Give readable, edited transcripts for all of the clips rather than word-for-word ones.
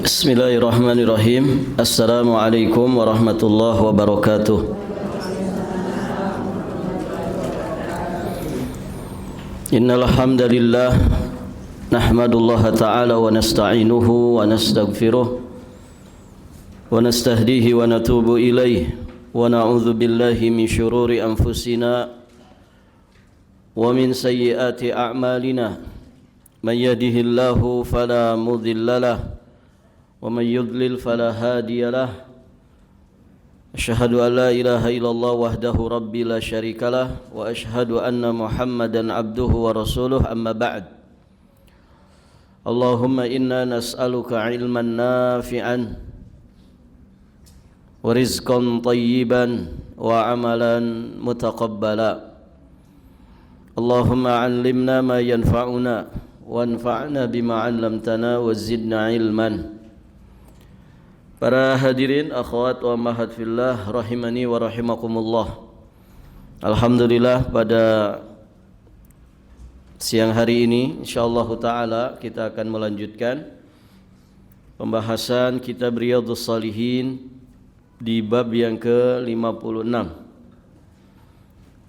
Bismillahirrahmanirrahim. Assalamualaikum warahmatullahi wabarakatuh. Innal hamdalillah nahmadullaha ta'ala wa nasta'inuhu wa nastaghfiruh wa nastahdihi wa natubu ilayh wa na'udzu billahi min syururi anfusina wa min sayyiati a'malina. Man yahdihillahu fala mudilla lahu ومن يضلل فلا هادي له أشهد أن لا إله إلا الله وحده ربي لا شريك له وأشهد أن محمدا عبده ورسوله أما بعد اللهم إنا نسألك علما نافعا ورزقا طيبا وعملا متقبلا اللهم علمنا ما ينفعنا وانفعنا بما علمتنا وزدنا علما. Para hadirin, akhwat wa mahat fillah rahimani wa rahimakumullah. Alhamdulillah pada siang hari ini insyaallah taala kita akan melanjutkan pembahasan kitab Riyadhus Shalihin di bab yang ke-56.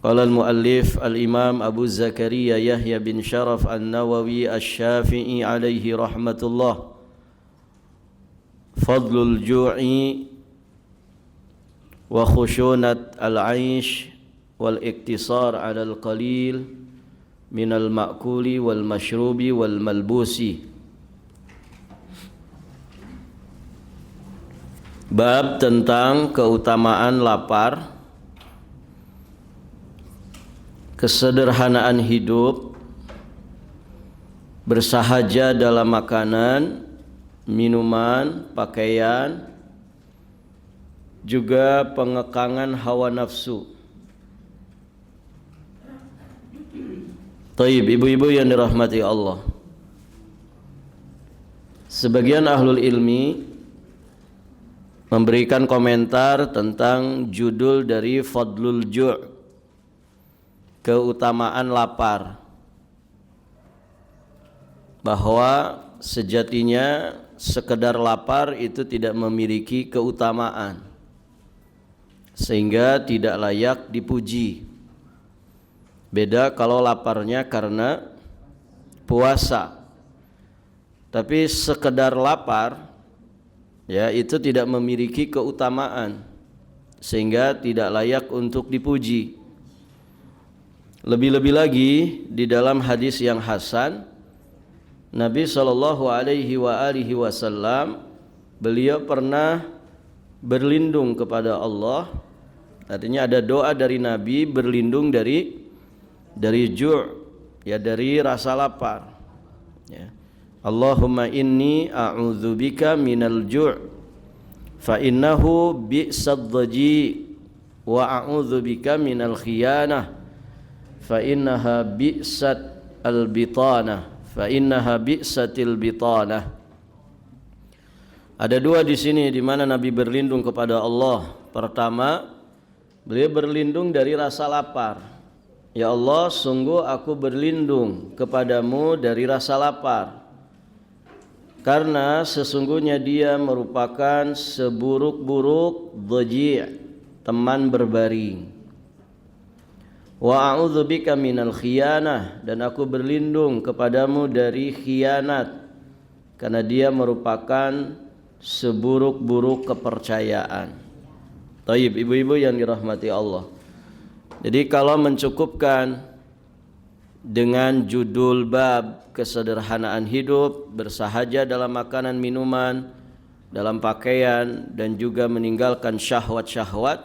Qala al-muallif al-Imam Abu Zakaria Yahya bin Sharaf An-Nawawi Asy-Syafi'i alaihi rahmatullah. Fadlul ju'i wa khushunat al-aish wal iktisar ala al-qalil minal ma'kuli wal mashrubi wal malbusi. Bab tentang keutamaan lapar, kesederhanaan hidup, bersahaja dalam makanan, minuman, pakaian, juga pengekangan hawa nafsu. Taib, ibu-ibu yang dirahmati Allah. Sebagian ahlul ilmi memberikan komentar tentang judul dari Fadlul Ju', keutamaan lapar, bahwa sejatinya sekedar lapar itu tidak memiliki keutamaan sehingga tidak layak dipuji. Beda kalau laparnya karena puasa. Tapi sekedar lapar ya itu tidak memiliki keutamaan sehingga tidak layak untuk dipuji. Lebih-lebih lagi di dalam hadis yang hasan, Nabi SAW beliau pernah berlindung kepada Allah. Artinya ada doa dari Nabi berlindung dari ju', ya dari rasa lapar. Ya. Allahumma inni a'udzubika minal ju' fa innahu bi'sad dhaji wa a'udzubika minal khiyanah fa innaha bi'sat al-bitanah. Fa innaha bi'satil bitanah. Ada dua di sini di mana Nabi berlindung kepada Allah. Pertama, beliau berlindung dari rasa lapar. Ya Allah, sungguh aku berlindung kepadamu dari rasa lapar, karena sesungguhnya dia merupakan seburuk-buruk dhaji', teman berbaring. Wa a'udzubika minal khiyanah, dan aku berlindung kepadamu dari khianat, karena dia merupakan seburuk-buruk kepercayaan. Taib, ibu-ibu yang dirahmati Allah. Jadi kalau mencukupkan dengan judul bab kesederhanaan hidup, bersahaja dalam makanan minuman, dalam pakaian, dan juga meninggalkan syahwat-syahwat,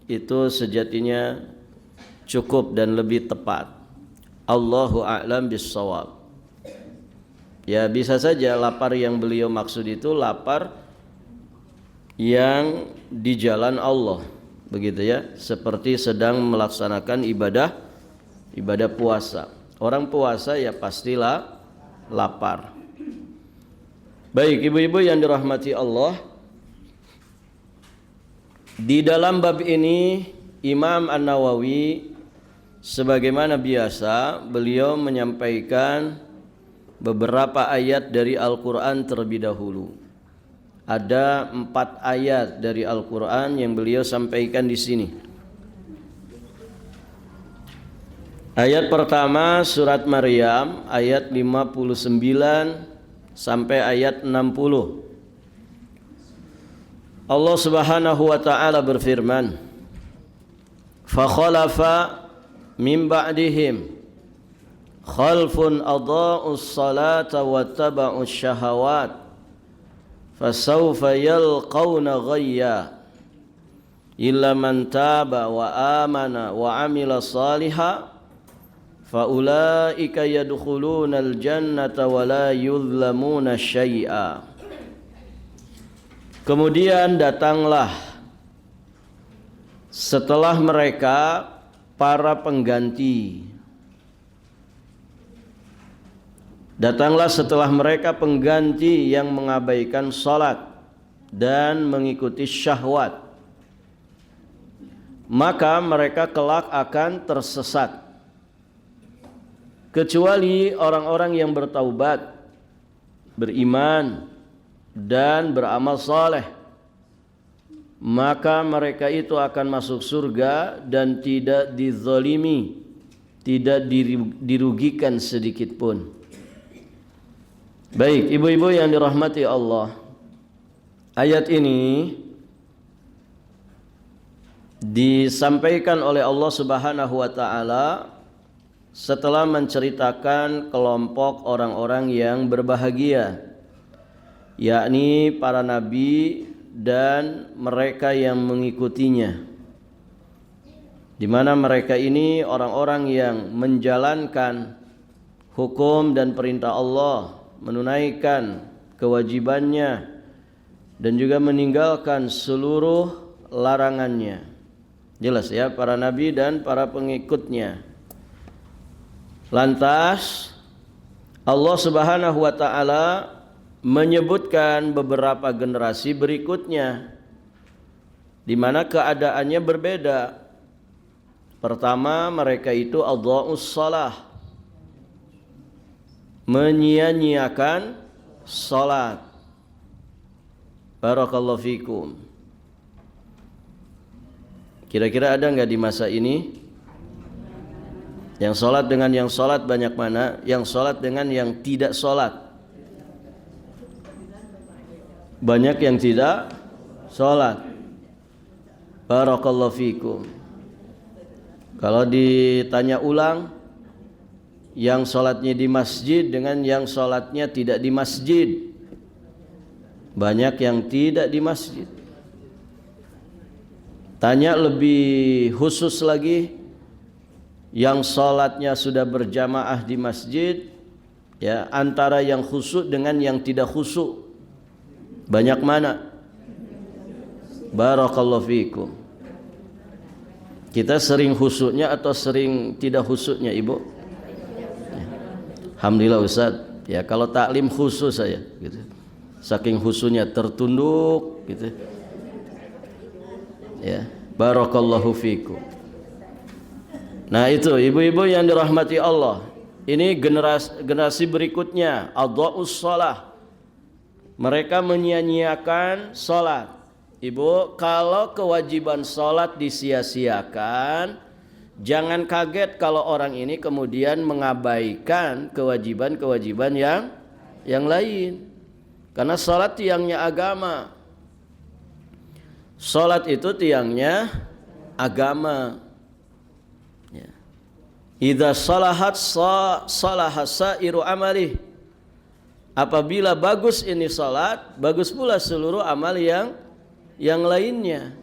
itu sejatinya cukup dan lebih tepat. Allahu a'lam bissawab. Ya bisa saja lapar yang beliau maksud itu lapar yang di jalan Allah, begitu ya, seperti sedang melaksanakan ibadah puasa. Orang puasa ya pastilah lapar. Baik, ibu-ibu yang dirahmati Allah, di dalam bab ini Imam An-Nawawi sebagaimana biasa beliau menyampaikan beberapa ayat dari Al-Quran terlebih dahulu. ada 4 ayat dari Al-Quran yang beliau sampaikan di sini. Ayat pertama surat Maryam ayat 59 sampai ayat 60. Allah Subhanahu wa taala berfirman, "Fa khalafa min ba'dihim khalfun adha'us salata wattaba'us syahawat fasawfa yalqawna ghayya illa man taba wa amana wa amila salihah faulaika yadkhulunal jannata wa la yuzlamuna syai'a." Kemudian datanglah setelah mereka para pengganti. Datanglah setelah mereka pengganti yang mengabaikan salat dan mengikuti syahwat. Maka mereka kelak akan tersesat. Kecuali orang-orang yang bertaubat, beriman, dan beramal saleh, maka mereka itu akan masuk surga dan tidak dizalimi, tidak dirugikan sedikit pun. Baik, ibu-ibu yang dirahmati Allah, ayat ini disampaikan oleh Allah Subhanahu wa taala setelah menceritakan kelompok orang-orang yang berbahagia, yakni para nabi dan mereka yang mengikutinya, di mana mereka ini orang-orang yang menjalankan hukum dan perintah Allah, menunaikan kewajibannya dan juga meninggalkan seluruh larangannya. Jelas ya, para nabi dan para pengikutnya. Lantas Allah Subhanahu wa taala menyebutkan beberapa generasi berikutnya di mana keadaannya berbeda. Pertama, mereka itu adha'us shalah, menyia-nyiakan salat. Barakallahu fikum. Kira-kira ada enggak di masa ini yang salat dengan yang salat banyak mana? Yang salat dengan yang tidak salat? Banyak yang tidak sholat. Barakallahu fikum. Kalau ditanya ulang, yang sholatnya di masjid dengan yang sholatnya tidak di masjid, banyak yang tidak di masjid. Tanya lebih khusus lagi, yang sholatnya sudah berjamaah di masjid, ya, antara yang khusyuk dengan yang tidak khusyuk, banyak mana? Barakallahu fikum. Kita sering khusyuknya atau sering tidak khusyuknya, Ibu? Ya. Alhamdulillah Ustaz. Ya, kalau taklim khusyuk saya gitu. Saking khusyuknya tertunduk gitu. Ya, barakallahu fikum. Nah, itu ibu-ibu yang dirahmati Allah. Ini generasi berikutnya, adha'us shalah. Mereka menyia-nyiakan salat. Ibu, kalau kewajiban salat disia-siakan, jangan kaget kalau orang ini kemudian mengabaikan kewajiban-kewajiban yang lain. Karena salat tiangnya agama. Salat itu tiangnya agama. Ya. Idza salahat salaha sairu amalih. Apabila bagus ini salat, bagus pula seluruh amal yang lainnya.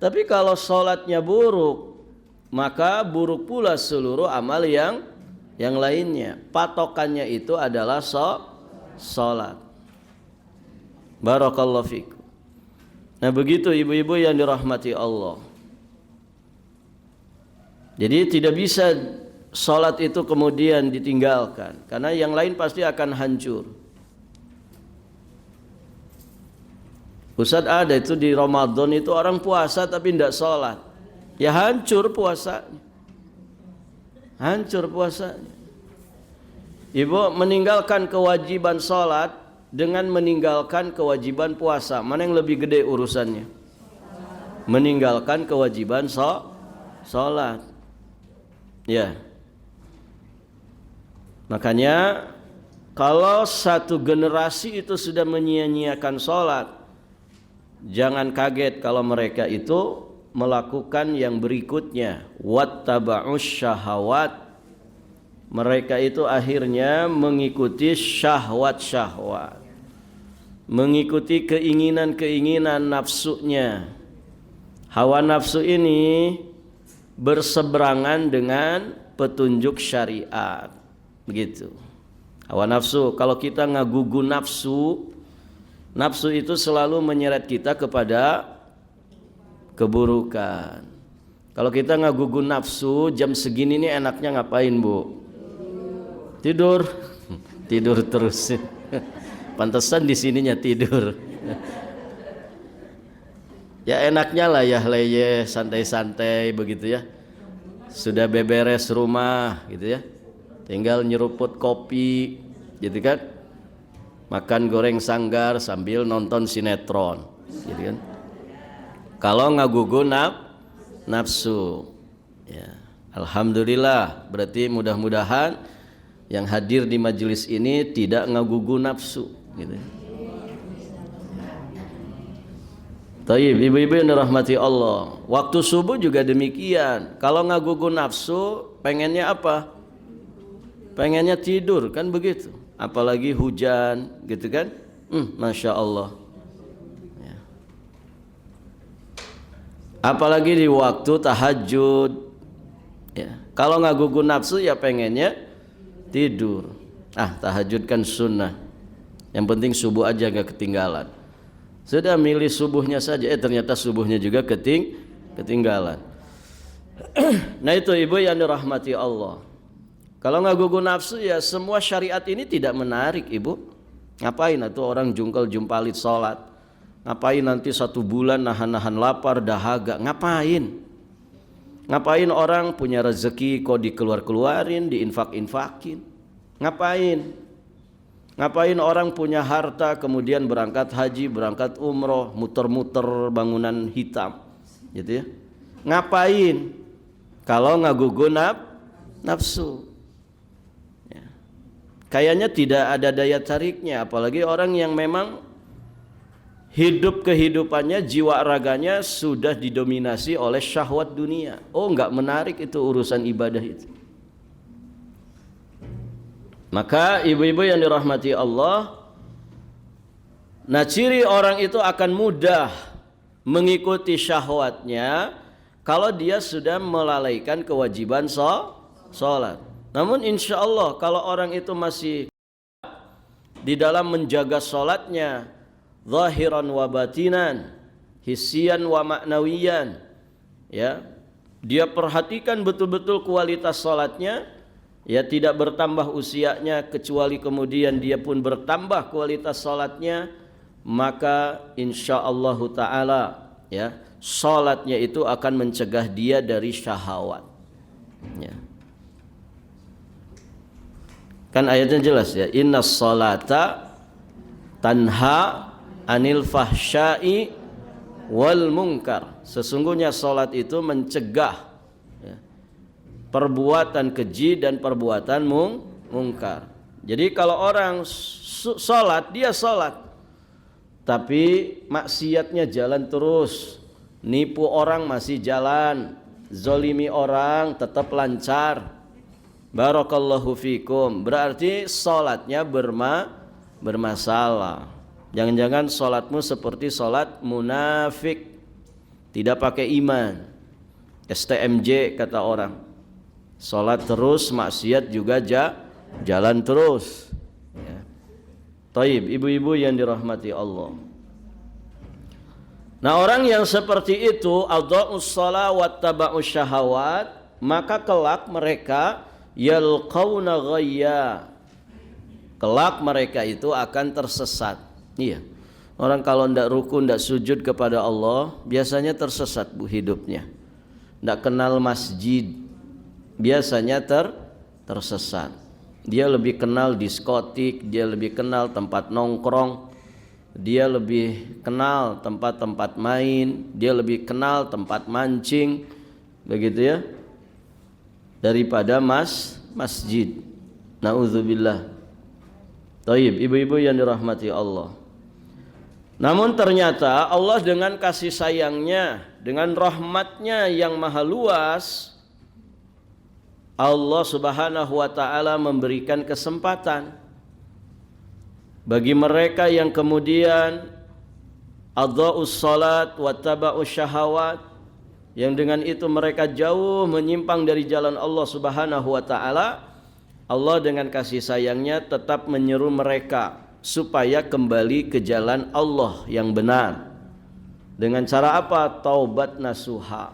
Tapi kalau salatnya buruk, maka buruk pula seluruh amal yang lainnya. Patokannya itu adalah salat. Barakallahu fikum. Nah, begitu ibu-ibu yang dirahmati Allah. Jadi tidak bisa salat itu kemudian ditinggalkan, karena yang lain pasti akan hancur. Ustaz, ada itu di Ramadan itu orang puasa tapi tidak salat, ya hancur puasanya. Hancur puasanya. Ibu meninggalkan kewajiban salat dengan meninggalkan kewajiban puasa? Mana yang lebih gede urusannya? Meninggalkan kewajiban sholat. Ya. Makanya kalau satu generasi itu sudah menyia-nyiakan sholat, jangan kaget kalau mereka itu melakukan yang berikutnya, wattaba'us syahawat. Mereka itu akhirnya mengikuti syahwat-syahwat, mengikuti keinginan-keinginan nafsunya. Hawa nafsu ini berseberangan dengan petunjuk syariat. Begitu. Hawa nafsu, kalau kita ngagugu nafsu, nafsu itu selalu menyeret kita kepada keburukan. Kalau kita ngagugu nafsu, jam segini nih enaknya ngapain, Bu? Tidur. Tidur terus. Pantesan di sininya tidur. Ya enaknya lah ya leye, santai-santai begitu ya. Sudah beberes rumah gitu ya. Tinggal nyeruput kopi gitu kan. Makan goreng sanggar sambil nonton sinetron gitu kan. Kalau ngagugu nafsu ya. Alhamdulillah, berarti mudah-mudahan yang hadir di majelis ini tidak ngagugu nafsu gitu. Taib, ibu-ibu yang dirahmati Allah, waktu subuh juga demikian. Kalau ngagugu nafsu, pengennya apa? Pengennya tidur, kan begitu. Apalagi hujan, gitu kan? Masya Allah. Ya. Apalagi di waktu tahajud. Ya. Kalau ngagugu nafsu, ya pengennya tidur. Tahajud kan sunnah. Yang penting subuh aja gak ketinggalan. Sudah milih subuhnya saja, ternyata subuhnya juga ketinggalan. Nah itu ibu yang dirahmati Allah. Kalau ngagugu nafsu ya semua syariat ini tidak menarik ibu. Ngapain itu orang jungkel jumpalit sholat? Ngapain nanti 1 bulan nahan-nahan lapar dahaga? Ngapain? Ngapain orang punya rezeki kok dikeluar-keluarin, diinfak-infakin? Ngapain? Ngapain orang punya harta kemudian berangkat haji, berangkat umroh, muter-muter bangunan hitam gitu ya. Ngapain? Kalau ngagugu nafsu ya. Kayaknya tidak ada daya tariknya, apalagi orang yang memang hidup kehidupannya, jiwa raganya sudah didominasi oleh syahwat dunia. Oh enggak menarik itu urusan ibadah itu. Maka ibu-ibu yang dirahmati Allah, nah ciri orang itu akan mudah mengikuti syahwatnya kalau dia sudah melalaikan kewajiban sholat. Namun insya Allah kalau orang itu masih di dalam menjaga sholatnya, zahiran wa batinan, hissian wa ma'nawiyan, ya, dia perhatikan betul-betul kualitas sholatnya. Ya tidak bertambah usianya kecuali kemudian dia pun bertambah kualitas salatnya, maka insyaallah taala ya salatnya itu akan mencegah dia dari syahwat. Ya. Kan ayatnya jelas ya, innas salata tanha anil fahsya'i wal munkar. Sesungguhnya salat itu mencegah perbuatan keji dan perbuatan mungkar. Jadi kalau orang sholat, dia sholat tapi maksiatnya jalan terus, nipu orang masih jalan, zolimi orang tetap lancar, barakallahu fikum, berarti sholatnya bermasalah. Jangan-jangan sholatmu seperti sholat munafik, tidak pakai iman, STMJ kata orang. Salat terus, maksiat juga jalan terus. Ya. Taib, ibu-ibu yang dirahmati Allah. Nah orang yang seperti itu, adha'us shalah wattaba'us syahawat, maka kelak mereka yalqauna ghayya. Kelak mereka itu akan tersesat. Iya. Orang kalau tidak rukun, tidak sujud kepada Allah, biasanya tersesat bu hidupnya. Tidak kenal masjid, biasanya tersesat. dia lebih kenal diskotik, dia lebih kenal tempat nongkrong, dia lebih kenal tempat-tempat main, dia lebih kenal tempat mancing, begitu ya, daripada masjid. Nauzubillah. Taib, ibu-ibu yang dirahmati Allah. Namun ternyata Allah dengan kasih sayangnya, dengan rahmatnya yang maha luas, Allah subhanahu wa ta'ala memberikan kesempatan bagi mereka yang kemudian adha'us salat wa taba'us syahawat, yang dengan itu mereka jauh menyimpang dari jalan Allah subhanahu wa ta'ala. Allah dengan kasih sayangnya tetap menyeru mereka supaya kembali ke jalan Allah yang benar. Dengan cara apa? Taubat nasuha.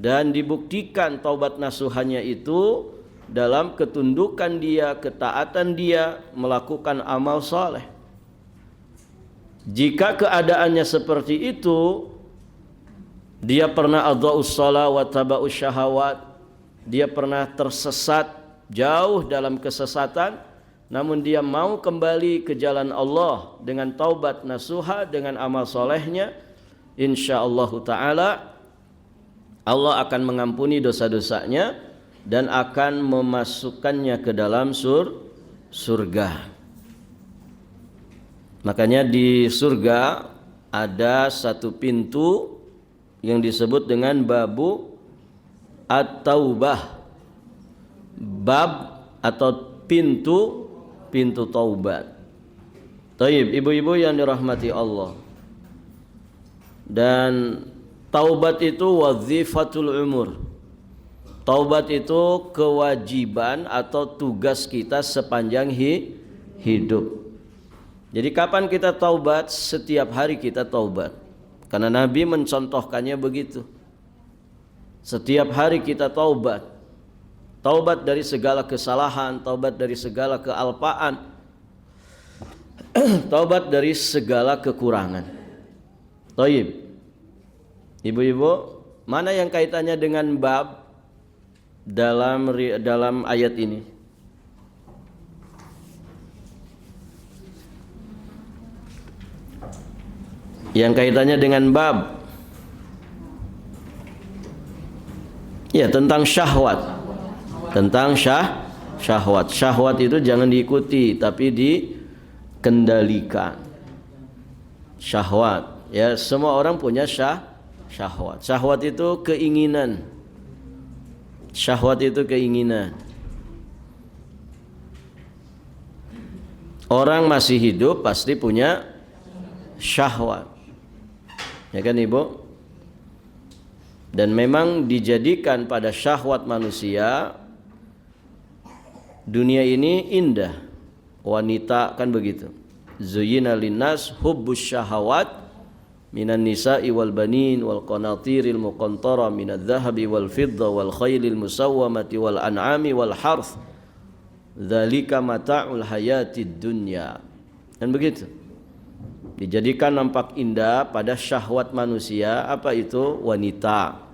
Dan dibuktikan taubat nasuhanya itu dalam ketundukan dia, ketaatan dia, melakukan amal saleh. Jika keadaannya seperti itu, dia pernah adha'us shalah wa taba'us syahawat, dia pernah tersesat jauh dalam kesesatan, namun dia mau kembali ke jalan Allah dengan taubat nasuha, dengan amal solehnya, insyaallah ta'ala Allah akan mengampuni dosa-dosanya dan akan memasukkannya ke dalam surga. Makanya di surga ada satu pintu yang disebut dengan babu at-taubah, bab atau pintu taubat. Taib, ibu-ibu yang dirahmati Allah. Dan taubat itu wazifatul umur. Taubat itu kewajiban atau tugas kita sepanjang hidup. Jadi kapan kita taubat? Setiap hari kita taubat. Karena Nabi mencontohkannya begitu. Setiap hari kita taubat. Taubat dari segala kesalahan, taubat dari segala kealpaan, taubat dari segala kekurangan. Taib. Ibu-ibu, mana yang kaitannya dengan bab dalam ayat ini? Yang kaitannya dengan bab, ya, tentang syahwat. Tentang syahwat. Syahwat itu jangan diikuti, tapi dikendalikan. Syahwat, ya, semua orang punya syahwat. Syahwat itu keinginan. Syahwat itu keinginan. Orang masih hidup pasti punya syahwat. Ya kan, Ibu? Dan memang dijadikan pada syahwat manusia. Dunia ini indah, wanita kan begitu. Zuyyina linnas hubbus syahawat minan nisa'i wal banin wal qanatiril muqantara minadh dhahabi wal fidda wal khaylil musawwamati wal an'ami wal harth dzalika mata'ul hayatid dunya. Dan begitu. Dijadikan nampak indah pada syahwat manusia. Apa itu? Wanita.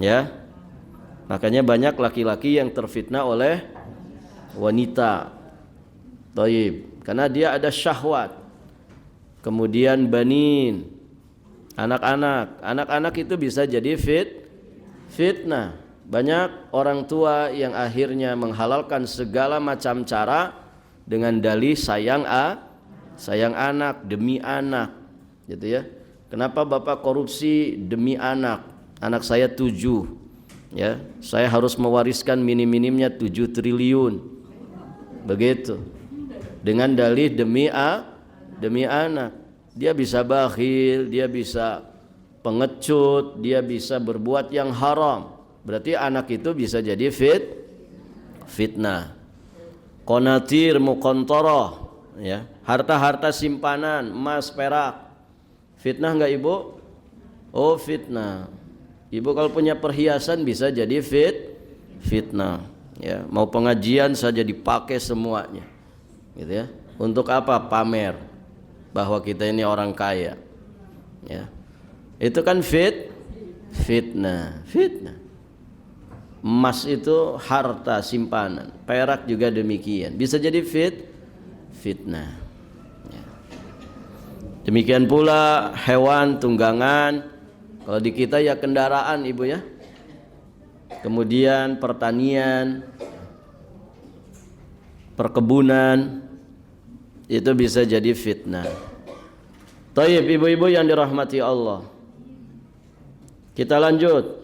Ya. Makanya banyak laki-laki yang terfitnah oleh wanita. Taib. Karena dia ada syahwat. Kemudian banin, anak-anak itu bisa jadi fitnah. Banyak orang tua yang akhirnya menghalalkan segala macam cara dengan dalih sayang anak, demi anak, gitu ya. Kenapa bapak korupsi? Demi anak saya 7, ya, saya harus mewariskan minim-minimnya 7 triliun. Begitu. Dengan dalih demi anak. Dia bisa bakhil, dia bisa pengecut, dia bisa berbuat yang haram. Berarti anak itu bisa jadi fitnah. Qanatir muqantarah, ya, harta-harta simpanan, emas, perak. Fitnah enggak, Ibu? Oh, fitnah. Ibu kalau punya perhiasan bisa jadi fitnah. Ya, mau pengajian saja dipakai semuanya, gitu ya. Untuk apa? Pamer bahwa kita ini orang kaya. Ya, itu kan fitnah. Emas itu harta simpanan, perak juga demikian. Bisa jadi fitnah. Ya. Demikian pula hewan tunggangan. Kalau di kita ya kendaraan ibu ya. Kemudian pertanian, perkebunan, itu bisa jadi fitnah. Taib ibu-ibu yang dirahmati Allah. Kita lanjut.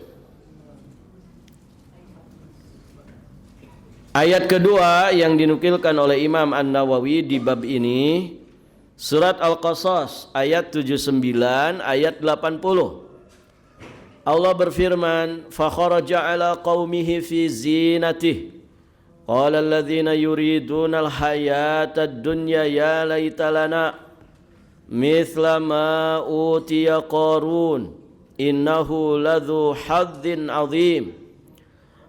Ayat kedua yang dinukilkan oleh Imam An-Nawawi di bab ini, surat Al-Qasas ayat 79 ayat 80. Allah berfirman, "Fa kharaja 'ala qaumihi fi zinatihi qala alladhina yuriduna al-hayata ad-dunya ya laita lana mithla ma utiya Qarun innahu ladzu hadzin 'adzim."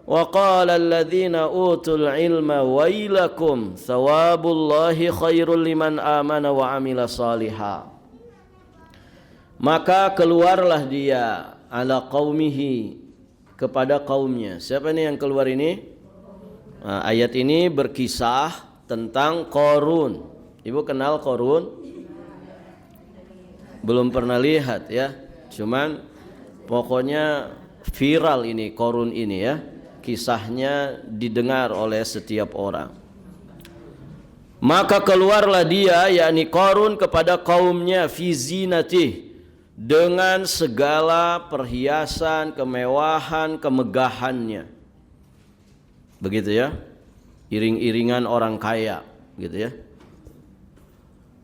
Wa qala alladhina utul ilma wailakum thawabullahi khairul liman amana wa amila salihah. Maka keluarlah dia ala qaumihi, kepada kaumnya. Siapa ini yang keluar ini? Nah, ayat ini berkisah tentang Qarun. Ibu kenal Qarun? Belum pernah lihat ya. Cuman pokoknya viral ini Qarun ini ya. Kisahnya didengar oleh setiap orang. Maka keluarlah dia, yakni Qarun, kepada kaumnya fi zinatih, dengan segala perhiasan, kemewahan, kemegahannya. Begitu ya, iring-iringan orang kaya, gitu ya.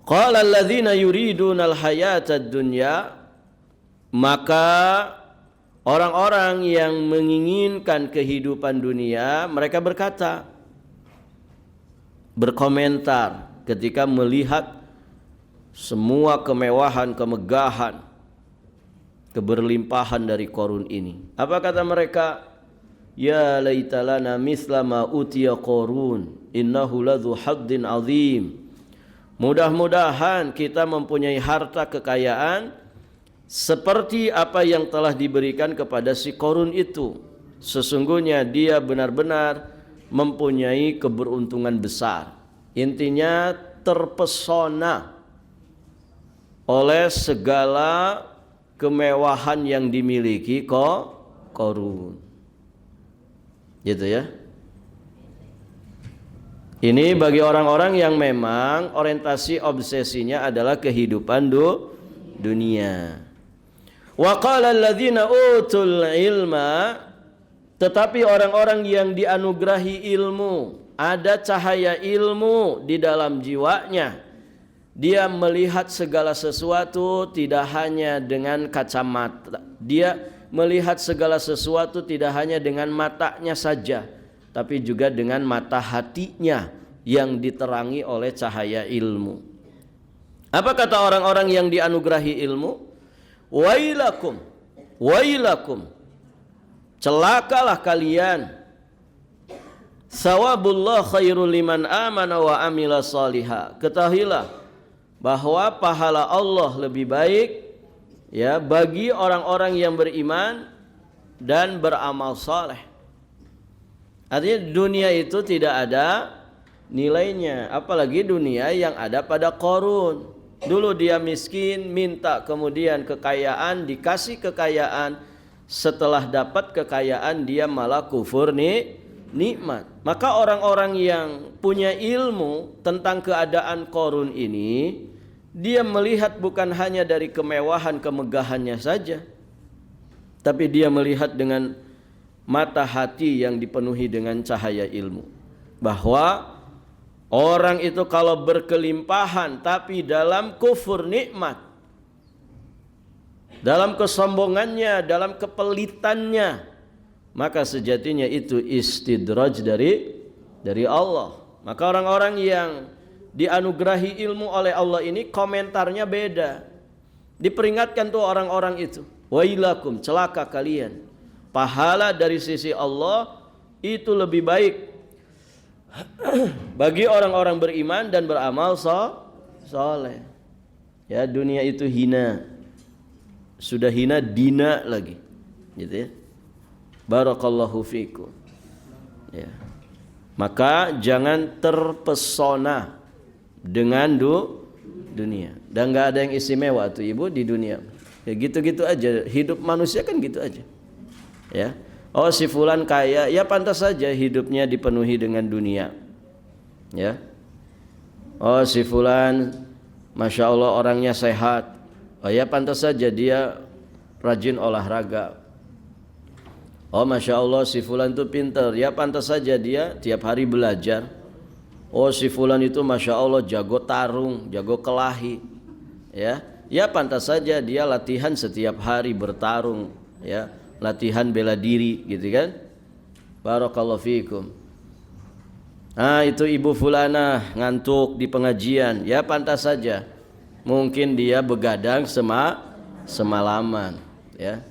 Qala alladzina yuridunal hayatad dunya, maka orang-orang yang menginginkan kehidupan dunia, mereka berkata, berkomentar ketika melihat semua kemewahan, kemegahan, keberlimpahan dari Qarun ini. Apa kata mereka? Ya laitalana misla ma utiya Qarun innahu ladzu haddin azim. Mudah-mudahan kita mempunyai harta kekayaan seperti apa yang telah diberikan kepada si Qarun itu. Sesungguhnya dia benar-benar mempunyai keberuntungan besar. Intinya terpesona oleh segala kemewahan yang dimiliki Qarun. Gitu ya. Ini bagi orang-orang yang memang orientasi obsesinya adalah kehidupan dunia. Wa qala alladzina utul ilma, tetapi orang-orang yang dianugerahi ilmu, ada cahaya ilmu di dalam jiwanya, dia melihat segala sesuatu tidak hanya dengan kacamata, dia melihat segala sesuatu tidak hanya dengan matanya saja, tapi juga dengan mata hatinya yang diterangi oleh cahaya ilmu. Apa kata orang-orang yang dianugerahi ilmu? Wailakum, wailakum, celakalah kalian. Sawabullah khairul liman amana wa amila salihah. Ketahuilah bahwa pahala Allah lebih baik ya bagi orang-orang yang beriman dan beramal saleh. Artinya dunia itu tidak ada nilainya, apalagi dunia yang ada pada Qarun. Dulu dia miskin, minta kemudian kekayaan, dikasih kekayaan. Setelah dapat kekayaan dia malah kufur nikmat. Maka orang-orang yang punya ilmu tentang keadaan Qarun ini, dia melihat bukan hanya dari kemewahan kemegahannya saja, tapi dia melihat dengan mata hati yang dipenuhi dengan cahaya ilmu, bahwa orang itu kalau berkelimpahan tapi dalam kufur nikmat, dalam kesombongannya, dalam kepelitannya, maka sejatinya itu istidraj dari Allah. Maka orang-orang yang dianugerahi ilmu oleh Allah ini komentarnya beda. Diperingatkan tuh orang-orang itu, wailakum, celaka kalian. Pahala dari sisi Allah itu lebih baik bagi orang-orang beriman dan beramal soleh. Ya, dunia itu hina. Sudah hina dina lagi. Gitu ya. Barakallahu fikum. Ya. Maka jangan terpesona dengan dunia. Dan nggak ada yang istimewa tuh ibu di dunia. Ya gitu-gitu aja. Hidup manusia kan gitu aja. Ya. Oh si fulan kaya, ya pantas saja hidupnya dipenuhi dengan dunia. Ya. Oh si fulan, masya Allah orangnya sehat. Oh ya pantas saja dia rajin olahraga. Oh masya Allah si fulan itu pintar, ya pantas saja dia tiap hari belajar. Oh si fulan itu masya Allah jago tarung, jago kelahi, ya pantas saja dia latihan setiap hari bertarung, ya latihan bela diri, gitu kan? Barakallahu fiikum. Ah itu ibu fulana ngantuk di pengajian, ya pantas saja. Mungkin dia begadang semalaman, ya.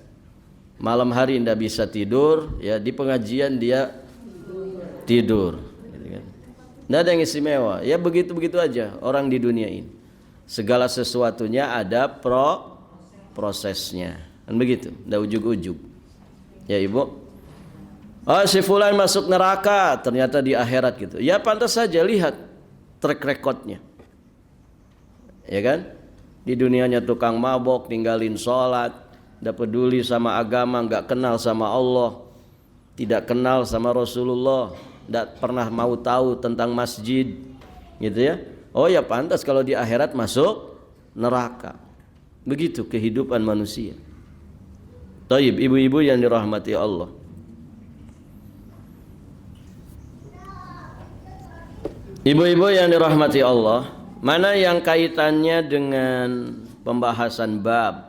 Malam hari tidak bisa tidur, ya di pengajian dia tidur. Tidak ada yang istimewa, ya begitu-begitu aja orang di dunia ini. Segala sesuatunya ada prosesnya, kan begitu, tidak ujug-ujug. Ya ibu, oh si fulan masuk neraka, ternyata di akhirat gitu. Ya pantas saja lihat track recordnya, ya kan? Di dunianya tukang mabok, tinggalin sholat, tidak peduli sama agama, nggak kenal sama Allah, tidak kenal sama Rasulullah, tidak pernah mau tahu tentang masjid, gitu ya. Oh ya pantas kalau di akhirat masuk neraka. Begitu kehidupan manusia. Taib, ibu-ibu yang dirahmati Allah. Ibu-ibu yang dirahmati Allah, mana yang kaitannya dengan pembahasan bab?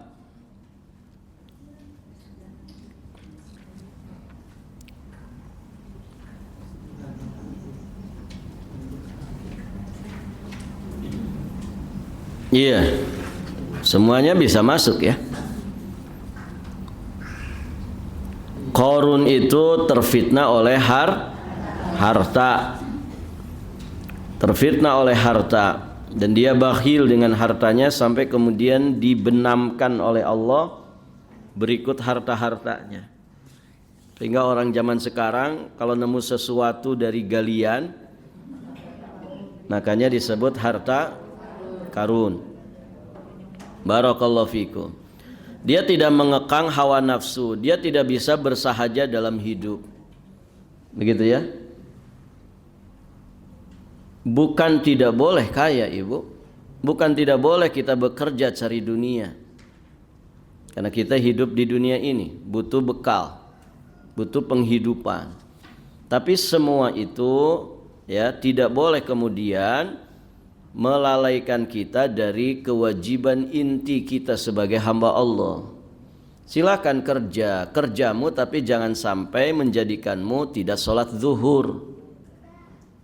Iya, semuanya bisa masuk ya. Qarun itu terfitnah oleh harta. Terfitnah oleh harta. Dan dia bakhil dengan hartanya sampai kemudian dibenamkan oleh Allah berikut harta-hartanya. Sehingga orang zaman sekarang kalau nemu sesuatu dari galian, makanya disebut harta karun. Barakallahu fikum. Dia tidak mengekang hawa nafsu, dia tidak bisa bersahaja dalam hidup. Begitu ya. Bukan tidak boleh kaya ibu, bukan tidak boleh kita bekerja cari dunia. Karena kita hidup di dunia ini butuh bekal, butuh penghidupan. Tapi semua itu ya tidak boleh kemudian melalaikan kita dari kewajiban inti kita sebagai hamba Allah. Silakan kerjamu tapi jangan sampai menjadikanmu tidak sholat zuhur.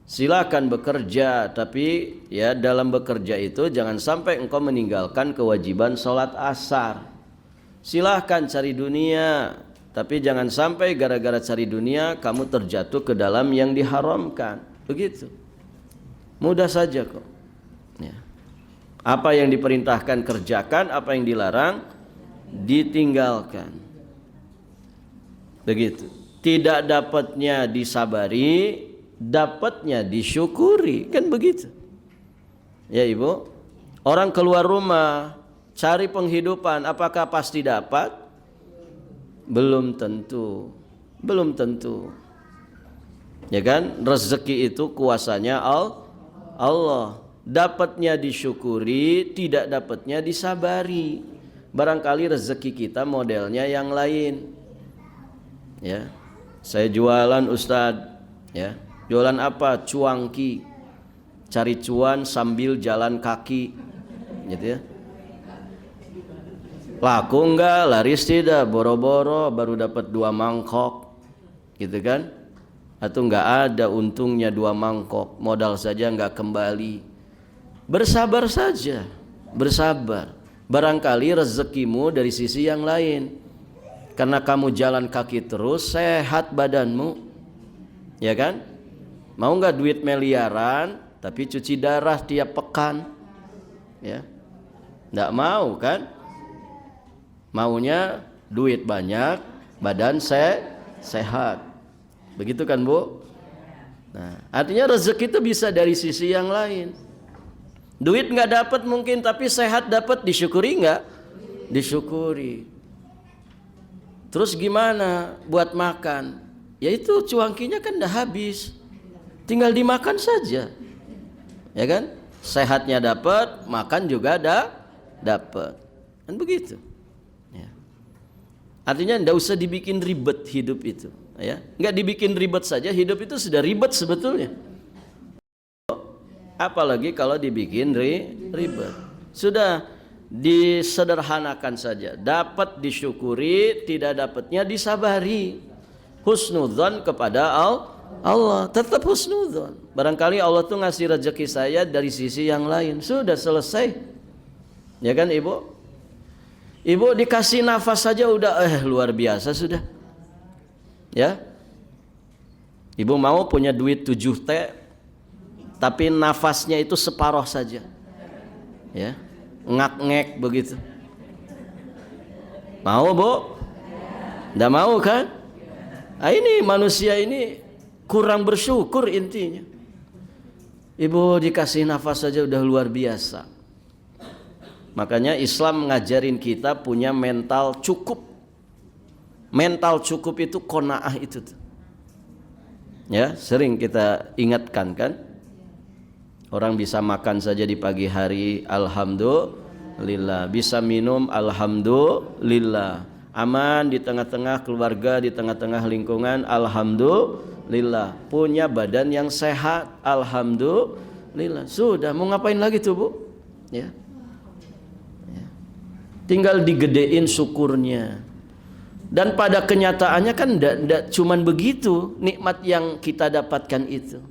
Silakan bekerja tapi ya dalam bekerja itu jangan sampai engkau meninggalkan kewajiban sholat asar. Silakan cari dunia tapi jangan sampai gara-gara cari dunia kamu terjatuh ke dalam yang diharamkan. Begitu. Mudah saja kok. Ya. Apa yang diperintahkan kerjakan, apa yang dilarang ditinggalkan. Begitu. Tidak dapatnya disabari, dapatnya disyukuri, kan begitu. Ya ibu, orang keluar rumah cari penghidupan, apakah pasti dapat? Belum tentu. Belum tentu. Ya kan? Rezeki itu kuasanya Allah. Dapatnya disyukuri, tidak dapatnya disabari. Barangkali rezeki kita modelnya yang lain. Ya. Saya jualan Ustadz, ya. Jualan apa? Cuangki. Cari cuan sambil jalan kaki. Gitu ya. Laku enggak? Laris tidak? Boro-boro baru dapat 2 mangkok. Gitu kan? Atau enggak ada untungnya 2 mangkok, modal saja enggak kembali. Bersabar saja, bersabar. Barangkali rezekimu dari sisi yang lain. Karena kamu jalan kaki terus, sehat badanmu. Ya kan? Mau enggak duit miliaran tapi cuci darah tiap pekan? Ya. Enggak mau kan? Maunya duit banyak, badan sehat. Begitu kan Bu? Nah, artinya rezeki itu bisa dari sisi yang lain. Duit nggak dapat mungkin, tapi sehat dapat, disyukuri nggak? Disyukuri. Terus gimana buat makan? Ya itu cuankinya kan udah habis, tinggal dimakan saja, ya kan? Sehatnya dapat, makan juga dapat, kan begitu. Ya. Artinya nggak usah dibikin ribet hidup itu. Ya, nggak dibikin ribet saja, hidup itu sudah ribet sebetulnya. Apalagi kalau dibikin ribet. Sudah disederhanakan saja. Dapat disyukuri, tidak dapatnya disabari. Husnudzon kepada Allah, tetap husnudzon. Barangkali Allah tuh ngasih rezeki saya dari sisi yang lain. Sudah selesai. Ya kan Ibu? Ibu dikasih nafas saja udah luar biasa sudah. Ya, Ibu mau punya duit 7T, tapi nafasnya itu separoh saja, ya, ngak-ngek begitu. Mau Bu? Nggak mau kan? Nah, ini manusia ini kurang bersyukur intinya. Ibu dikasih nafas saja udah luar biasa. Makanya Islam ngajarin kita punya mental cukup. Mental cukup itu qanaah itu tuh. Ya, sering kita ingatkan kan? Orang bisa makan saja di pagi hari, alhamdulillah. Bisa minum, alhamdulillah. Aman di tengah-tengah keluarga, di tengah-tengah lingkungan, alhamdulillah. Punya badan yang sehat, alhamdulillah. Sudah, mau ngapain lagi tuh Bu? Ya. Tinggal digedein syukurnya. Dan pada kenyataannya kan tidak cuman begitu nikmat yang kita dapatkan itu.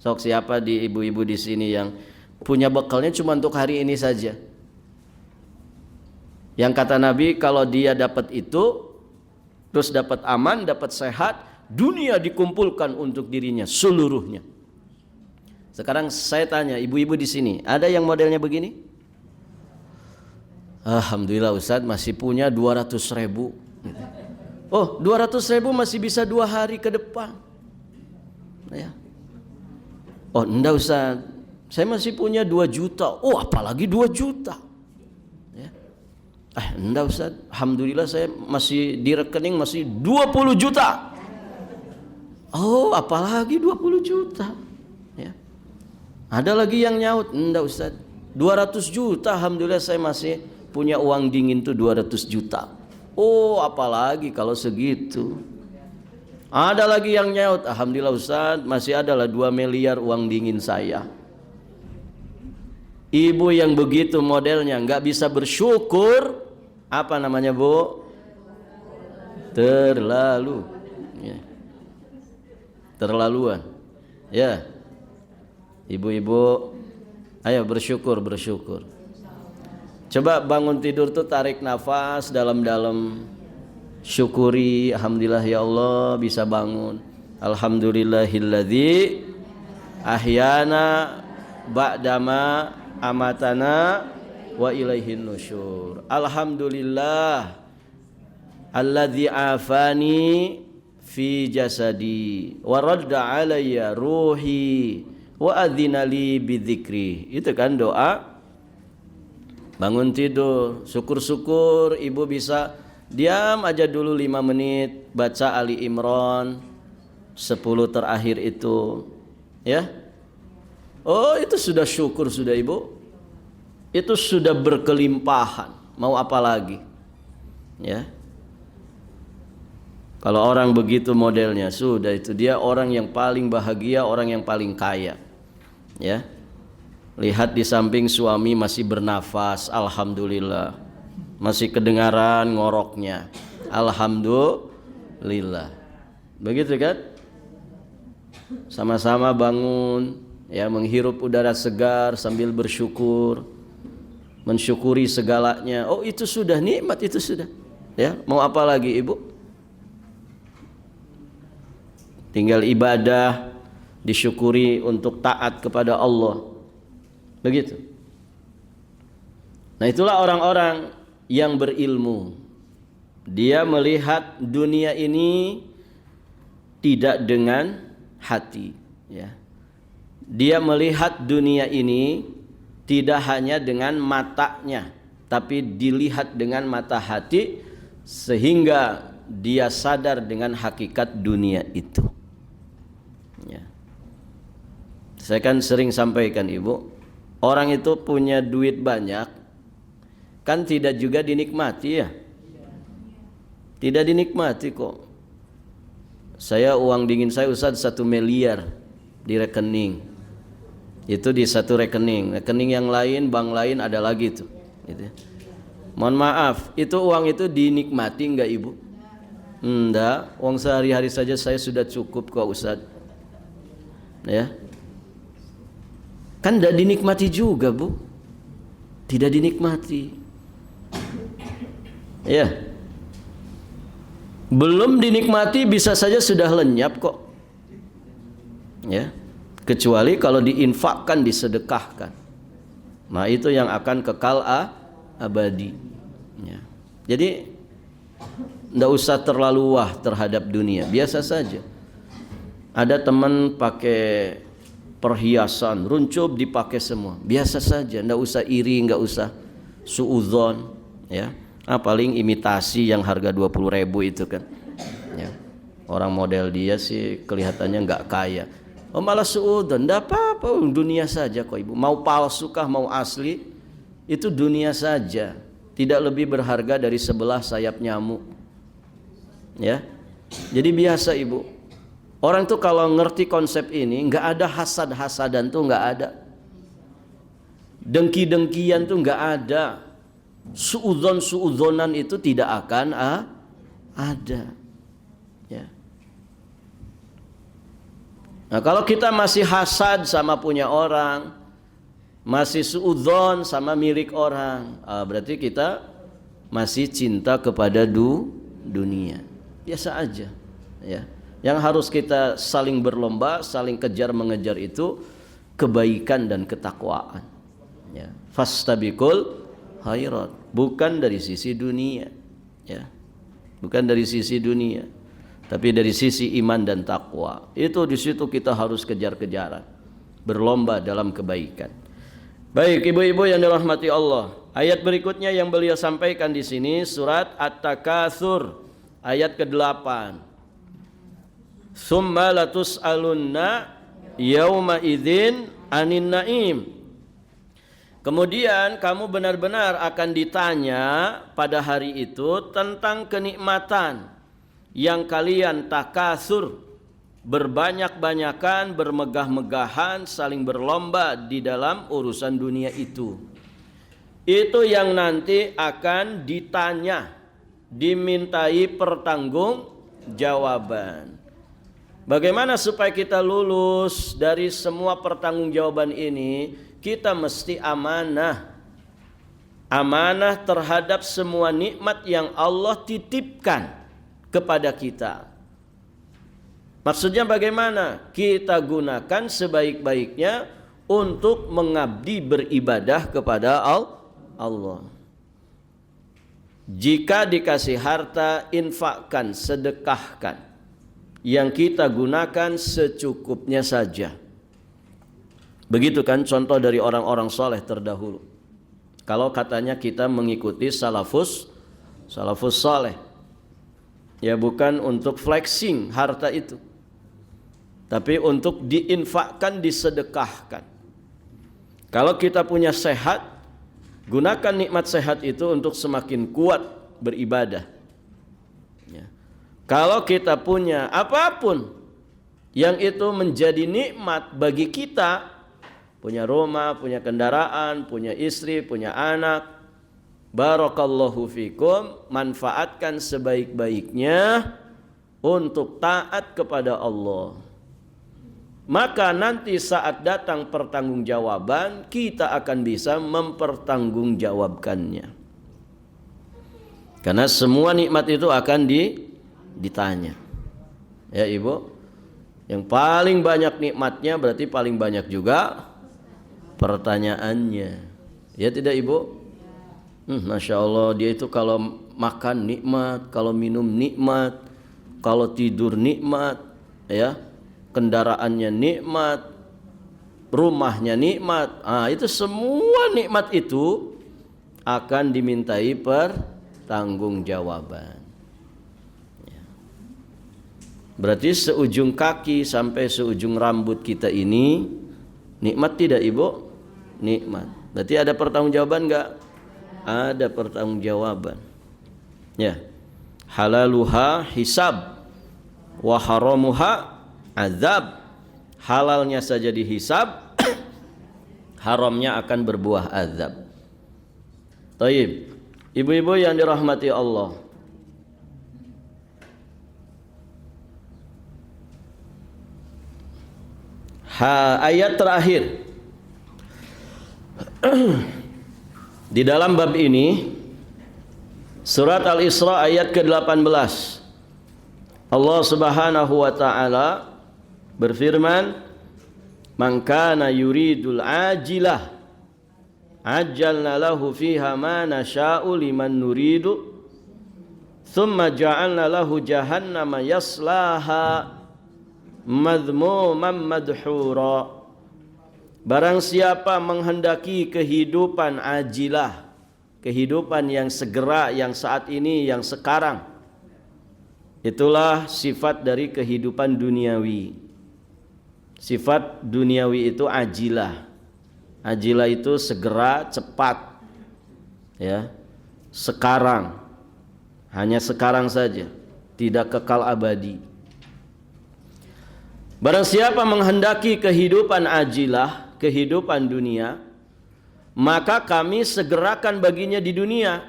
Sok siapa di ibu-ibu di sini yang punya bekalnya cuma untuk hari ini saja? Yang kata Nabi kalau dia dapat itu, terus dapat aman, dapat sehat, dunia dikumpulkan untuk dirinya seluruhnya. Sekarang saya tanya ibu-ibu di sini, ada yang modelnya begini? Alhamdulillah Ustadz masih punya 200.000. Oh, 200.000 masih bisa 2 hari ke depan. Ya. Oh, enggak Ustaz, saya masih punya 2 juta. Oh, apalagi 2 juta. Ya. Enggak Ustaz, alhamdulillah saya masih di rekening masih 20 juta. Oh, apalagi 20 juta. Ya. Ada lagi yang nyaut, enggak Ustaz, 200 juta alhamdulillah saya masih punya uang dingin tuh 200 juta. Oh, apalagi kalau segitu. Ada lagi yang nyaut, alhamdulillah Ustaz, masih adalah 2 miliar uang dingin saya. Ibu yang begitu modelnya nggak bisa bersyukur, apa namanya Bu? Terlalu. Ya. Terlaluan. Ya. Ibu-ibu, ayo bersyukur. Coba bangun tidur tuh tarik nafas dalam-dalam, syukuri, alhamdulillah ya Allah bisa bangun. Alhamdulillahilladzi ahyana ba'dama amatana wa ilaihin nusyur. Alhamdulillah alladzi afani fi jasadi wa radda alayya ruhi wa adzina li bidzikri. Itu kan doa bangun tidur. Syukur-syukur ibu bisa diam aja dulu 5 menit baca Ali Imran 10 terakhir itu, ya. Oh, itu sudah syukur sudah Ibu. Itu sudah berkelimpahan. Mau apa lagi? Ya. Kalau orang begitu modelnya, sudah itu dia orang yang paling bahagia, orang yang paling kaya. Ya. Lihat di samping suami masih bernafas, alhamdulillah. Masih kedengaran ngoroknya, alhamdulillah. Begitu kan? Sama-sama bangun, ya, menghirup udara segar sambil bersyukur, mensyukuri segalanya. Oh, itu sudah nikmat, itu sudah. Ya, mau apa lagi Ibu? Tinggal ibadah, disyukuri untuk taat kepada Allah. Begitu. Nah, itulah orang-orang yang berilmu. Dia melihat dunia ini tidak dengan hati, ya. Dia melihat dunia ini tidak hanya dengan matanya, tapi dilihat dengan mata hati, sehingga dia sadar dengan hakikat dunia itu, ya. Saya kan sering sampaikan Ibu, orang itu punya duit banyak kan tidak juga dinikmati, ya. Tidak dinikmati kok. Saya uang dingin saya Ustaz 1 miliar di rekening. Itu di satu rekening. Rekening yang lain, bank lain ada lagi tuh, gitu. Mohon maaf, itu uang itu dinikmati enggak Ibu? Enggak, uang sehari-hari saja saya sudah cukup kok Ustaz. Ya. Kan tidak dinikmati juga, Bu. Tidak dinikmati. Ya. Belum dinikmati bisa saja sudah lenyap kok. Ya. Kecuali kalau diinfakkan, disedekahkan. Nah, itu yang akan kekal abadi. Ya. Jadi tidak usah terlalu wah terhadap dunia, biasa saja. Ada teman pakai perhiasan, runcup dipakai semua, biasa saja, ndak usah iri, nggak usah suudzon, ya. Paling imitasi yang harga 20.000 itu kan, ya. Orang model dia sih kelihatannya nggak kaya, malah suudzon, ndak apa-apa, dunia saja kok Ibu. Mau palsu kah mau asli, itu dunia saja, tidak lebih berharga dari sebelah sayap nyamuk, ya. Jadi biasa Ibu. Orang tuh kalau ngerti konsep ini, nggak ada hasad-hasadan tuh nggak ada, dengki-dengkian tuh nggak ada, suudzon-suudzonan itu tidak akan ada. Ya. Nah, kalau kita masih hasad sama punya orang, masih suudzon sama milik orang, berarti kita masih cinta kepada dunia. Biasa aja, ya. Yang harus kita saling berlomba, saling kejar mengejar itu kebaikan dan ketakwaan, ya. Fastabiqul khairat, bukan dari sisi dunia, ya. Bukan dari sisi dunia, tapi dari sisi iman dan takwa. Itu di situ kita harus kejar-kejaran, berlomba dalam kebaikan. Baik ibu-ibu yang dirahmati Allah, ayat berikutnya yang beliau sampaikan di sini surat At-Takatsur ayat ke-8. Summa latus'alunna yauma idzin anin naim. Kemudian kamu benar-benar akan ditanya pada hari itu tentang kenikmatan yang kalian takasur, berbanyak-banyakan, bermegah-megahan, saling berlomba di dalam urusan dunia itu. Itu yang nanti akan ditanya, dimintai pertanggungjawaban. Bagaimana supaya kita lulus dari semua pertanggungjawaban ini? Kita mesti amanah. Amanah terhadap semua nikmat yang Allah titipkan kepada kita. Maksudnya bagaimana? Kita gunakan sebaik-baiknya untuk mengabdi beribadah kepada Allah. Jika dikasih harta, infakkan, sedekahkan. Yang kita gunakan secukupnya saja. Begitu kan contoh dari orang-orang soleh terdahulu. Kalau katanya kita mengikuti salafus soleh, ya bukan untuk flexing harta itu, tapi untuk diinfakkan, disedekahkan. Kalau kita punya sehat, gunakan nikmat sehat itu untuk semakin kuat beribadah. Kalau kita punya apapun yang itu menjadi nikmat bagi kita, punya rumah, punya kendaraan, punya istri, punya anak, barakallahu fikum, manfaatkan sebaik-baiknya untuk taat kepada Allah. Maka nanti saat datang pertanggungjawaban, kita akan bisa mempertanggungjawabkannya. Karena semua nikmat itu akan ditanya. Ya Ibu, yang paling banyak nikmatnya berarti paling banyak juga pertanyaannya. Ya tidak Ibu? Masya Allah, dia itu kalau makan nikmat, kalau minum nikmat, kalau tidur nikmat, ya, kendaraannya nikmat, rumahnya nikmat. Itu semua nikmat itu akan dimintai pertanggungjawaban. Berarti seujung kaki sampai seujung rambut kita ini nikmat tidak, Ibu? Nikmat. Berarti ada pertanggungjawaban enggak? Ada pertanggungjawaban. Ya. Halaluha hisab wa haramuha azab. Halalnya saja dihisab, haramnya akan berbuah azab. Taib. Ibu-ibu yang dirahmati Allah, ayat terakhir di dalam bab ini, surat Al-Isra ayat ke-18, Allah Subhanahu wa taala berfirman, "Man kana yuridul ajilah ajjalna lahu fiha ma nasha'u liman nuridu thumma ja'alna lahu jahannama yaslaha madhmuman madhura." Barang siapa menghendaki kehidupan ajilah, kehidupan yang segera, yang saat ini, yang sekarang, itulah sifat dari kehidupan duniawi. Sifat duniawi itu ajilah. Ajilah itu segera, cepat, ya, sekarang, hanya sekarang saja, tidak kekal abadi. Barang siapa menghendaki kehidupan ajilah, kehidupan dunia, maka kami segerakan baginya di dunia.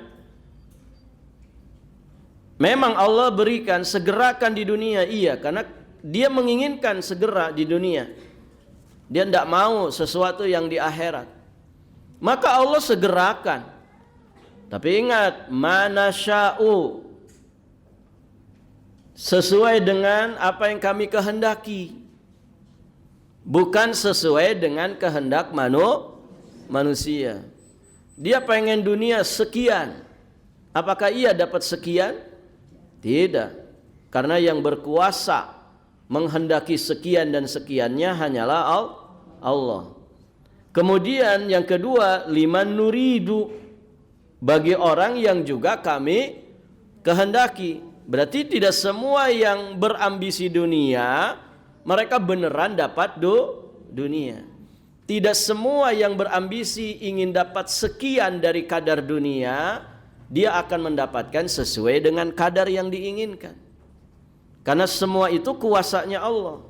Memang Allah berikan segerakan di dunia, iya, karena dia menginginkan segera di dunia. Dia tidak mau sesuatu yang di akhirat. Maka Allah segerakan. Tapi ingat, manasya'u, sesuai dengan apa yang kami kehendaki, bukan sesuai dengan kehendak manusia. Dia pengen dunia sekian, apakah ia dapat sekian? Tidak, karena yang berkuasa menghendaki sekian dan sekiannya hanyalah Allah. Kemudian yang kedua, liman nuridu, bagi orang yang juga kami kehendaki. Berarti tidak semua yang berambisi dunia mereka beneran dapat dunia. Tidak semua yang berambisi ingin dapat sekian dari kadar dunia dia akan mendapatkan sesuai dengan kadar yang diinginkan. Karena semua itu kuasanya Allah.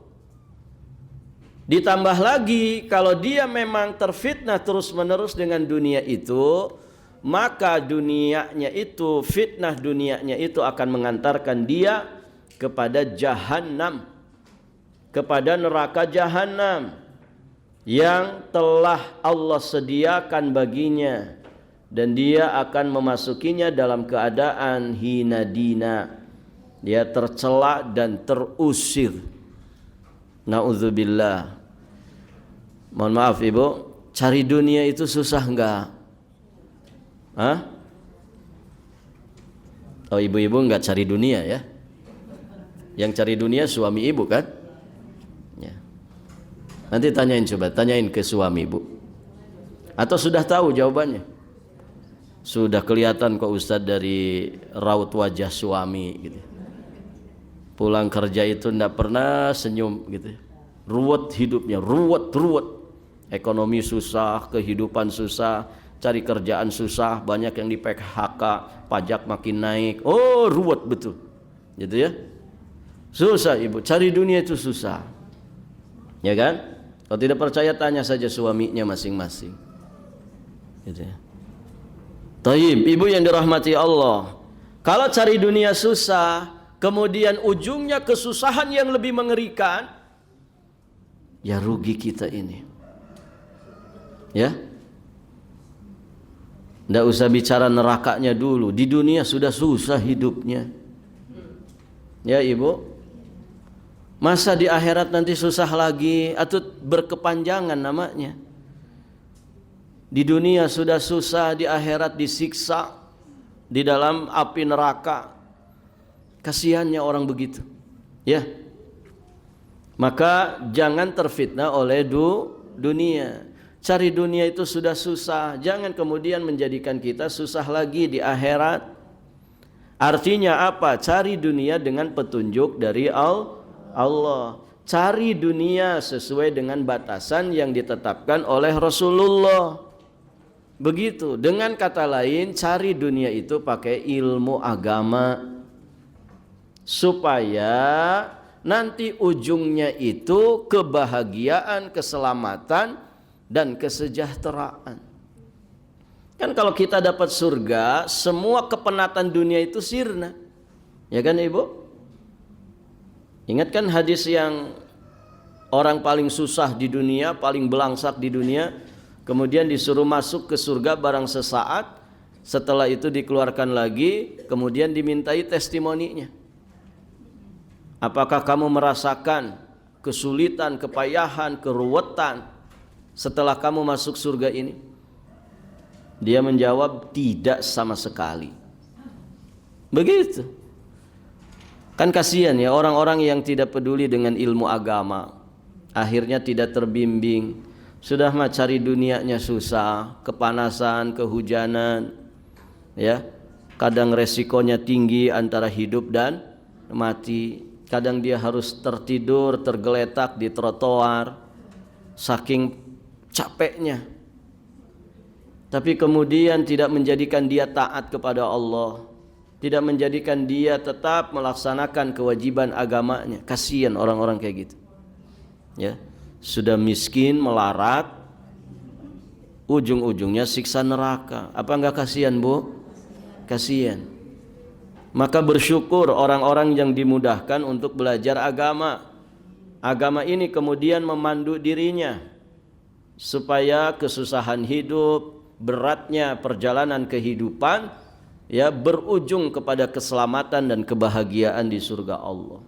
Ditambah lagi, kalau dia memang terfitnah terus-menerus dengan dunia itu, maka dunianya itu, fitnah dunianya itu akan mengantarkan dia kepada jahanam, kepada neraka jahanam yang telah Allah sediakan baginya, dan dia akan memasukinya dalam keadaan hina dina. Dia tercela dan terusir. Na'udzubillah. Mohon maaf Ibu, cari dunia itu susah enggak? Hah? Oh, ibu-ibu enggak cari dunia ya? Yang cari dunia suami ibu kan? Ya. Nanti tanyain ke suami ibu. Atau sudah tahu jawabannya? Sudah kelihatan kok Ustadz dari raut wajah suami gitu. Pulang kerja itu tidak pernah senyum gitu. Ruwet hidupnya, ruwet. Ekonomi susah, kehidupan susah, cari kerjaan susah, banyak yang di PHK, pajak makin naik. Oh, ruwet betul. Gitu ya. Susah Ibu, cari dunia itu susah. Ya kan? Kalau tidak percaya tanya saja suaminya masing-masing. Gitu ya. Taib, Ibu yang dirahmati Allah. Kalau cari dunia susah, kemudian ujungnya kesusahan yang lebih mengerikan, ya rugi kita ini. Ya, tidak usah bicara nerakanya dulu. Di dunia sudah susah hidupnya. Ya Ibu, masa di akhirat nanti susah lagi, atau berkepanjangan namanya. Di dunia sudah susah, di akhirat disiksa di dalam api neraka. Kasihannya orang begitu. Ya. Maka jangan terfitnah oleh dunia. Cari dunia itu sudah susah, jangan kemudian menjadikan kita susah lagi di akhirat. Artinya apa? Cari dunia dengan petunjuk dari Allah. Cari dunia sesuai dengan batasan yang ditetapkan oleh Rasulullah. Begitu. Dengan kata lain, cari dunia itu pakai ilmu agama, supaya nanti ujungnya itu kebahagiaan, keselamatan, dan kesejahteraan. Kan kalau kita dapat surga, semua kepenatan dunia itu sirna. Ya kan Ibu? Ingat kan hadis yang orang paling susah di dunia, paling belangsak di dunia, kemudian disuruh masuk ke surga barang sesaat, setelah itu dikeluarkan lagi, kemudian dimintai testimoninya. Apakah kamu merasakan kesulitan, kepayahan, keruwetan setelah kamu masuk surga ini? Dia menjawab, tidak sama sekali. Begitu. Kan kasihan ya orang-orang yang tidak peduli dengan ilmu agama, akhirnya tidak terbimbing. Sudah mah cari dunianya susah, kepanasan, kehujanan, ya. Kadang resikonya tinggi antara hidup dan mati. Kadang dia harus tertidur, tergeletak di trotoar, saking capeknya. Tapi kemudian tidak menjadikan dia taat kepada Allah, tidak menjadikan dia tetap melaksanakan kewajiban agamanya. Kasihan orang-orang kayak gitu. Ya, sudah miskin, melarat, ujung-ujungnya siksa neraka. Apa enggak kasihan, Bu? Kasihan. Maka bersyukur orang-orang yang dimudahkan untuk belajar agama. Agama ini kemudian memandu dirinya supaya kesusahan hidup, beratnya perjalanan kehidupan, ya, berujung kepada keselamatan dan kebahagiaan di surga Allah.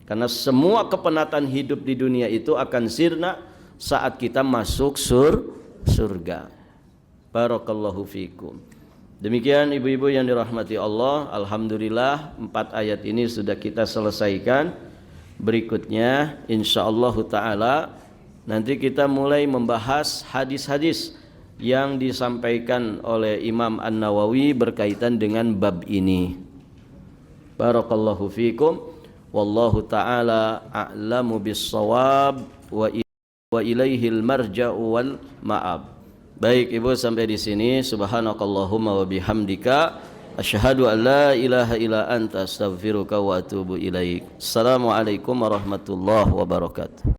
Karena semua kepenatan hidup di dunia itu akan sirna saat kita masuk surga. Barakallahu fikum. Demikian ibu-ibu yang dirahmati Allah, alhamdulillah 4 ayat ini sudah kita selesaikan. Berikutnya insyaallah taala nanti kita mulai membahas hadis-hadis yang disampaikan oleh Imam An-Nawawi berkaitan dengan bab ini. Barakallahu fikum. Wallahu ta'ala a'lamu bis-shawab wa ilaihil marja'u wal ma'ab. Baik Ibu, sampai di sini. Subhanakallahumma wa bihamdika asyhadu an la ilaha illa anta astaghfiruka wa atubu ilaik. Assalamualaikum warahmatullahi wabarakatuh.